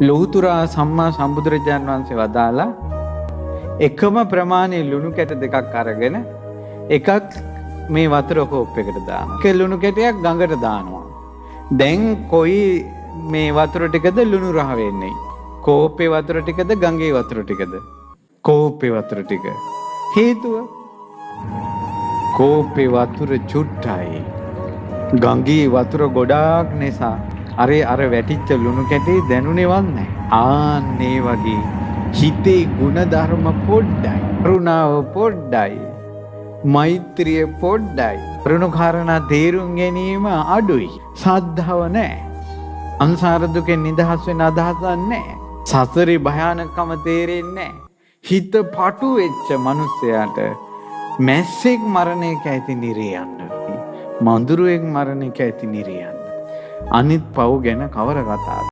ලෝතුරා සම්මා සම්බුදුරජාණන් වහන්සේ වදාලා එකම ප්‍රමාණයේ ලුණු කැට දෙකක් අරගෙන එකක් මේ වතුර කෝප් එකට දානවා. ඒක ලුණු කැටයක් ගඟට දානවා. දැන් කොයි මේ වතුර ටිකද ලුණු රහ වෙන්නේ? කෝපේ වතුර ටිකද ගඟේ වතුර ටිකද? කෝපේ වතුර ටික. හේතුව කෝපේ වතුර චුට්ටයි. ගඟේ වතුර ගොඩාක් නිසා අර වැටිච්ච ලුණු කැටේ දැනුනේවත් නැහැ. ආන්නේ වගේ හිතේ ಗುಣධර්ම පොඩ්ඩයි. කරුණාව පොඩ්ඩයි. මෛත්‍රිය පොඩ්ඩයි. කරුණු කාරණා තේරුම් ගැනීම අඩුයි. සද්ධාව නැහැ. අන්සාර දුකෙන් නිදහස් වෙන අදහසක් නැහැ. සසරේ භයානකම තේරෙන්නේ නැහැ. හිත පටු වෙච්ච මිනිසයාට මැස්සෙක් මරණයක ඇති නිරේ යන්න. මඳුරුවෙක් මරණයක ඇති නිරේ යන්න. අනිත් පව් ගැන කවර කතාවද?